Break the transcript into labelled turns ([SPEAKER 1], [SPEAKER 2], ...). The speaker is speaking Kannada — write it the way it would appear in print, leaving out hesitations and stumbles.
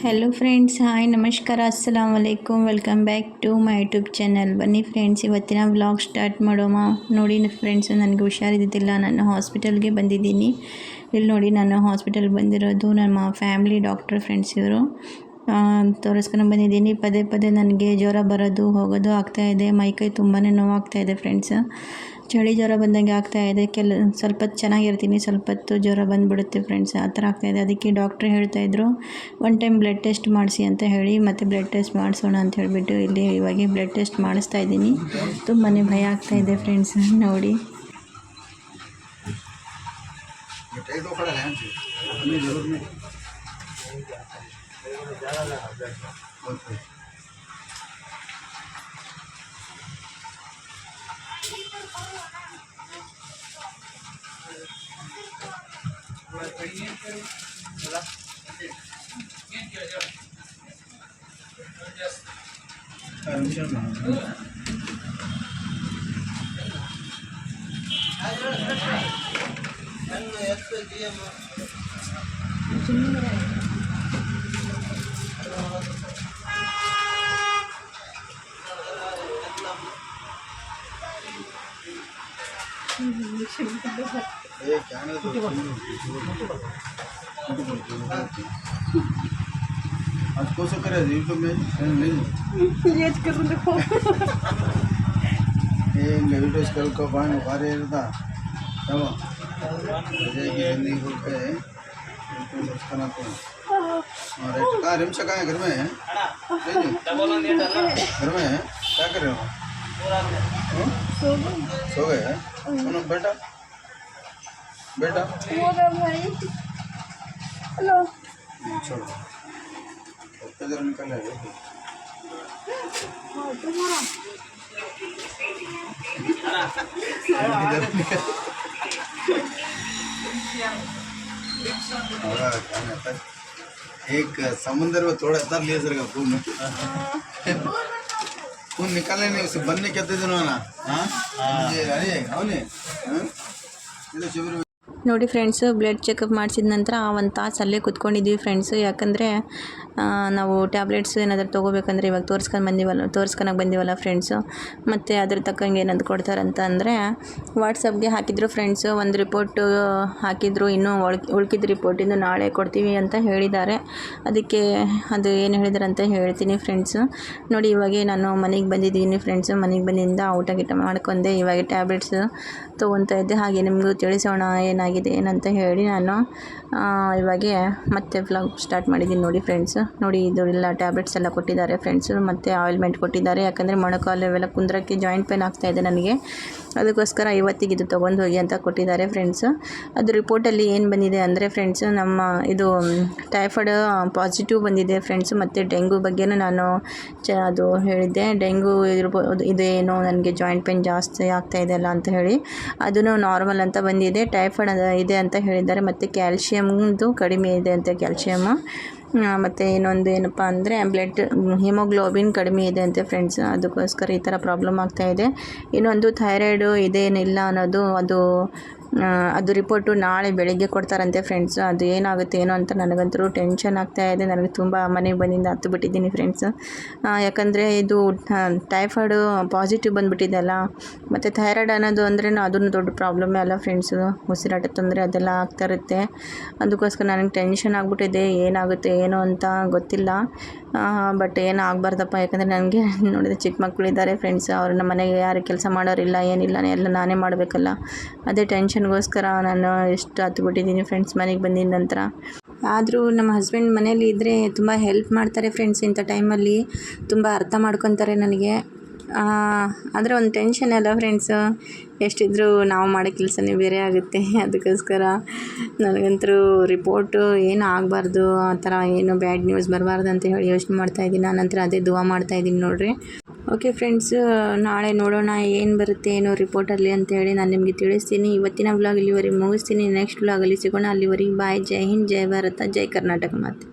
[SPEAKER 1] ಹೆಲೋ ಫ್ರೆಂಡ್ಸ್, ಹಾಯ್, ನಮಸ್ಕಾರ, ಅಸ್ಸಲಾಮು ಅಲೈಕುಮ್. Welcome back to my YouTube channel. ಬನ್ನಿ ಫ್ರೆಂಡ್ಸ್, ಇವತ್ತಿನ ವ್ಲಾಗ್ ಸ್ಟಾರ್ಟ್ ಮಾಡೋಣ. ನೋಡಿ ಫ್ರೆಂಡ್ಸ್, ನನಗೆ ಹುಷಾರಿದ್ದಿಲ್ಲ, ನಾನು ಹಾಸ್ಪಿಟಲ್ಗೆ ಬಂದಿದ್ದೀನಿ. ಇಲ್ಲಿ ನೋಡಿ, ನಾನು ಹಾಸ್ಪಿಟಲ್ಗೆ ಬಂದಿರೋದು ನಮ್ಮ ಫ್ಯಾಮಿಲಿ ಡಾಕ್ಟರ್ ಫ್ರೆಂಡ್ಸ್ ಇವರು ತೋರಿಸ್ಕೊಂಡು ಬಂದಿದ್ದೀನಿ. ಪದೇ ಪದೇ ನನಗೆ ಜ್ವರ ಬರೋದು ಹೋಗೋದು ಆಗ್ತಾಯಿದೆ. ಮೈಕೈ ತುಂಬಾ ನೋವಾಗ್ತಾಯಿದೆ ಫ್ರೆಂಡ್ಸ್. ಚಳಿ ಜ್ವರ ಬಂದಂಗೆ ಆಗ್ತಾಯಿದೆ. ಸ್ವಲ್ಪ ಹೊತ್ತು ಚೆನ್ನಾಗಿರ್ತೀನಿ, ಸ್ವಲ್ಪ ಹೊತ್ತು ಜ್ವರ ಬಂದುಬಿಡುತ್ತೆ ಫ್ರೆಂಡ್ಸ್, ಆ ಥರ ಆಗ್ತಾಯಿದೆ. ಅದಕ್ಕೆ ಡಾಕ್ಟ್ರ್ ಹೇಳ್ತಾಯಿದ್ರು ಒನ್ ಟೈಮ್ ಬ್ಲಡ್ ಟೆಸ್ಟ್ ಮಾಡಿಸಿ ಅಂತ ಹೇಳಿ, ಮತ್ತು ಬ್ಲಡ್ ಟೆಸ್ಟ್ ಮಾಡಿಸೋಣ ಅಂತ ಹೇಳಿಬಿಟ್ಟು ಇಲ್ಲಿ ಇವಾಗ ಬ್ಲಡ್ ಟೆಸ್ಟ್ ಮಾಡಿಸ್ತಾ ಇದ್ದೀನಿ. ತುಂಬಾ ಭಯ ಆಗ್ತಾಯಿದೆ ಫ್ರೆಂಡ್ಸ್. ನೋಡಿ,
[SPEAKER 2] आज कौन सा करे यूट्यूब में नहीं
[SPEAKER 1] ये करूँ देखो
[SPEAKER 2] ये वीडियोस कल को बाहर बाहर रहता तब अजय की जिंदगी को पे यूट्यूब करना तो और कहाँ रिमशा कहाँ है? घर में है? घर में है? क्या कर रहे हो? सो गए हैं? बेटा बेटा हेलो छोड़ो जरा निकल आए एक समुंदर में थोड़ा इतना लेजर का खून खून निकालने नहीं उसे बनने कहते थे ना। हाँ अरे ಅವನೇ ಇದು ಶಿಬಿರ.
[SPEAKER 1] ನೋಡಿ ಫ್ರೆಂಡ್ಸ್, ಬ್ಲಡ್ ಚೆಕಪ್ ಮಾಡಿಸಿದ ನಂತರ ಒಂದು ತಾಸು ಅಲ್ಲೇ ಕೂತ್ಕೊಂಡಿದ್ದೀವಿ ಫ್ರೆಂಡ್ಸ್. ಯಾಕಂದರೆ ನಾವು ಟ್ಯಾಬ್ಲೆಟ್ಸ್ ಏನಾದರೂ ತೊಗೋಬೇಕಂದ್ರೆ ಇವಾಗ ತೋರಿಸ್ಕೊಳಕ್ಕೆ ಬಂದೀವಲ್ಲ ಫ್ರೆಂಡ್ಸು, ಮತ್ತು ಅದ್ರ ತಕ್ಕಂಗೆ ಏನಾದ್ರು ಕೊಡ್ತಾರಂತ ಅಂದರೆ ವಾಟ್ಸಪ್ಗೆ ಹಾಕಿದ್ರು ಫ್ರೆಂಡ್ಸು. ಒಂದು ರಿಪೋರ್ಟು ಹಾಕಿದ್ರು, ಇನ್ನೂ ಉಳ್ಕಿದ ರಿಪೋರ್ಟ್ ಇನ್ನು ನಾಳೆ ಕೊಡ್ತೀವಿ ಅಂತ ಹೇಳಿದ್ದಾರೆ. ಅದಕ್ಕೆ ಅದು ಏನು ಹೇಳಿದಾರೆ ಅಂತ ಹೇಳ್ತೀನಿ ಫ್ರೆಂಡ್ಸು. ನೋಡಿ, ಇವಾಗ ನಾನು ಮನೆಗೆ ಬಂದಿದ್ದೀನಿ ಫ್ರೆಂಡ್ಸು. ಮನೆಗೆ ಬಂದಿಂದ ಊಟ ಗೀಟ ಮಾಡ್ಕೊಂಡೆ, ಇವಾಗ ಟ್ಯಾಬ್ಲೆಟ್ಸ್ ತೊಗೊತಾ ಇದ್ದೆ. ಹಾಗೆ ನಿಮಗೂ ತಿಳಿಸೋಣ ಏನಾಗಿದೆ ಏನಂತ ಹೇಳಿ ನಾನು ಇವಾಗೆ ಮತ್ತೆ ವ್ಲಾಗ್ ಸ್ಟಾರ್ಟ್ ಮಾಡಿದ್ದೀನಿ. ನೋಡಿ ಫ್ರೆಂಡ್ಸ್, ನೋಡಿ ಇದು ಎಲ್ಲ ಟ್ಯಾಬ್ಲೆಟ್ಸ್ ಎಲ್ಲ ಕೊಟ್ಟಿದ್ದಾರೆ ಫ್ರೆಂಡ್ಸು, ಮತ್ತು ಆಯಿಲ್ಮೆಂಟ್ ಕೊಟ್ಟಿದ್ದಾರೆ. ಯಾಕಂದರೆ ಮೊಣಕಾಲು ಇವೆಲ್ಲ ಕುಂದ್ರಕ್ಕೆ ಜಾಯಿಂಟ್ ಪೇನ್ ಆಗ್ತಾಯಿದೆ ನನಗೆ, ಅದಕ್ಕೋಸ್ಕರ ಇವತ್ತಿಗೆ ಇದು ತೊಗೊಂಡು ಹೋಗಿ ಅಂತ ಕೊಟ್ಟಿದ್ದಾರೆ ಫ್ರೆಂಡ್ಸು. ಅದು ರಿಪೋರ್ಟಲ್ಲಿ ಏನು ಬಂದಿದೆ ಅಂದರೆ ಫ್ರೆಂಡ್ಸು, ನಮ್ಮ ಇದು ಟೈಫಾಯ್ಡ್ ಪಾಸಿಟಿವ್ ಬಂದಿದೆ ಫ್ರೆಂಡ್ಸು. ಮತ್ತು ಡೆಂಗು ಬಗ್ಗೆನೂ ನಾನು ಅದು ಹೇಳಿದ್ದೆ. ಡೆಂಗು ಇದೇನೋ ನನಗೆ ಜಾಯಿಂಟ್ ಪೇನ್ ಜಾಸ್ತಿ ಆಗ್ತಾಯಿದೆ ಅಲ್ಲ ಅಂತ ಹೇಳಿ, ಅದೂ ನಾರ್ಮಲ್ ಅಂತ ಬಂದಿದೆ. ಟೈಫಾಯ್ಡ್ ಇದೆ ಅಂತ ಹೇಳಿದ್ದಾರೆ. ಮತ್ತು ಕ್ಯಾಲ್ಶಿಯಮ್ದು ಕಡಿಮೆ ಇದೆ ಅಂತ, ಕ್ಯಾಲ್ಶಿಯಮ್ಮು. ಮತ್ತು ಇನ್ನೊಂದು ಏನಪ್ಪ ಅಂದರೆ ಬ್ಲಡ್ ಹಿಮೋಗ್ಲೋಬಿನ್ ಕಡಿಮೆ ಇದೆ ಅಂತೆ ಫ್ರೆಂಡ್ಸ್, ಅದಕ್ಕೋಸ್ಕರ ಈ ಥರ ಪ್ರಾಬ್ಲಮ್ ಆಗ್ತಾಯಿದೆ. ಇನ್ನೊಂದು ಥೈರಾಯ್ಡು ಇದೇನಿಲ್ಲ ಅನ್ನೋದು, ಅದು ರಿಪೋರ್ಟು ನಾಳೆ ಬೆಳಗ್ಗೆ ಕೊಡ್ತಾರಂತೆ ಫ್ರೆಂಡ್ಸ್. ಅದು ಏನಾಗುತ್ತೆ ಏನೋ ಅಂತ ನನಗಂತೂ ಟೆನ್ಷನ್ ಆಗ್ತಾಯಿದೆ. ನನಗೆ ತುಂಬ ಮನೆಗೆ ಬಂದಿಂದ ಹತ್ತು ಬಿಟ್ಟಿದ್ದೀನಿ ಫ್ರೆಂಡ್ಸ್. ಯಾಕಂದರೆ ಇದು ಟೈಫಾಯ್ಡು ಪಾಸಿಟಿವ್ ಬಂದುಬಿಟ್ಟಿದೆ ಅಲ್ಲ, ಮತ್ತು ಥೈರಾಯ್ಡ್ ಅನ್ನೋದು ಅಂದ್ರೆ ಅದನ್ನು ದೊಡ್ಡ ಪ್ರಾಬ್ಲಮ್ಮೇ ಅಲ್ಲ ಫ್ರೆಂಡ್ಸು. ಉಸಿರಾಟ ತೊಂದರೆ ಅದೆಲ್ಲ ಆಗ್ತಾ ಇರುತ್ತೆ. ಅದಕ್ಕೋಸ್ಕರ ನನಗೆ ಟೆನ್ಷನ್ ಆಗಿಬಿಟ್ಟಿದೆ. ಏನಾಗುತ್ತೆ ಏನೋ ಅಂತ ಗೊತ್ತಿಲ್ಲ, ಬಟ್ ಏನೂ ಆಗಬಾರ್ದಪ್ಪ. ಯಾಕಂದರೆ ನನಗೆ ನೋಡಿದ್ರೆ ಚಿಕ್ಕ ಮಕ್ಕಳಿದ್ದಾರೆ ಫ್ರೆಂಡ್ಸ್, ಅವ್ರನ್ನ ಮನೆಗೆ ಯಾರು ಕೆಲಸ ಮಾಡೋರಿಲ್ಲ, ಏನಿಲ್ಲ, ಎಲ್ಲ ನಾನೇ ಮಾಡಬೇಕಲ್ಲ. ಅದೇ ಟೆನ್ಷನ್ಗೋಸ್ಕರ ನಾನು ಎಷ್ಟು ಹತ್ಬಿಟ್ಟಿದ್ದೀನಿ ಫ್ರೆಂಡ್ಸ್ ಮನೆಗೆ ಬಂದಿದ ನಂತರ. ಆದರೂ ನಮ್ಮ ಹಸ್ಬೆಂಡ್ ಮನೇಲಿ ಇದ್ದರೆ ತುಂಬ ಹೆಲ್ಪ್ ಮಾಡ್ತಾರೆ ಫ್ರೆಂಡ್ಸ್. ಇಂಥ ಟೈಮಲ್ಲಿ ತುಂಬ ಅರ್ಥ ಮಾಡ್ಕೊತಾರೆ ನನಗೆ. ಆದರೆ ಒಂದು ಟೆನ್ಷನ್ ಅಲ್ಲ ಫ್ರೆಂಡ್ಸು, ಎಷ್ಟಿದ್ರೂ ನಾವು ಮಾಡೋ ಕೆಲಸನೇ ಬೇರೆ ಆಗುತ್ತೆ. ಅದಕ್ಕೋಸ್ಕರ ನನಗಂತೂ ರಿಪೋರ್ಟು ಏನೂ ಆಗಬಾರ್ದು, ಆ ಥರ ಏನು ಬ್ಯಾಡ್ ನ್ಯೂಸ್ ಬರಬಾರ್ದು ಅಂತ ಹೇಳಿ ಯೋಚನೆ ಮಾಡ್ತಾಯಿದ್ದೀನಿ. ನಾನಂತರ ಅದೇ ದುವಾ ಮಾಡ್ತಾಯಿದ್ದೀನಿ ನೋಡಿರಿ. ಓಕೆ ಫ್ರೆಂಡ್ಸ್, ನಾಳೆ ನೋಡೋಣ ಏನು ಬರುತ್ತೆ ಏನೋ ರಿಪೋರ್ಟಲ್ಲಿ ಅಂತೇಳಿ ನಾನು ನಿಮಗೆ ತಿಳಿಸ್ತೀನಿ. ಇವತ್ತಿನ ವ್ಲಾಗ್ ಇಲ್ಲಿವರೆಗೆ ಮುಗಿಸ್ತೀನಿ. ನೆಕ್ಸ್ಟ್ ವ್ಲಾಗಲ್ಲಿ ಸಿಗೋಣ. ಅಲ್ಲಿವರೆಗೆ ಬಾಯ್. ಜೈ ಹಿಂದ್, ಜೈ ಭಾರತ, ಜೈ ಕರ್ನಾಟಕ ಮಾತೆ.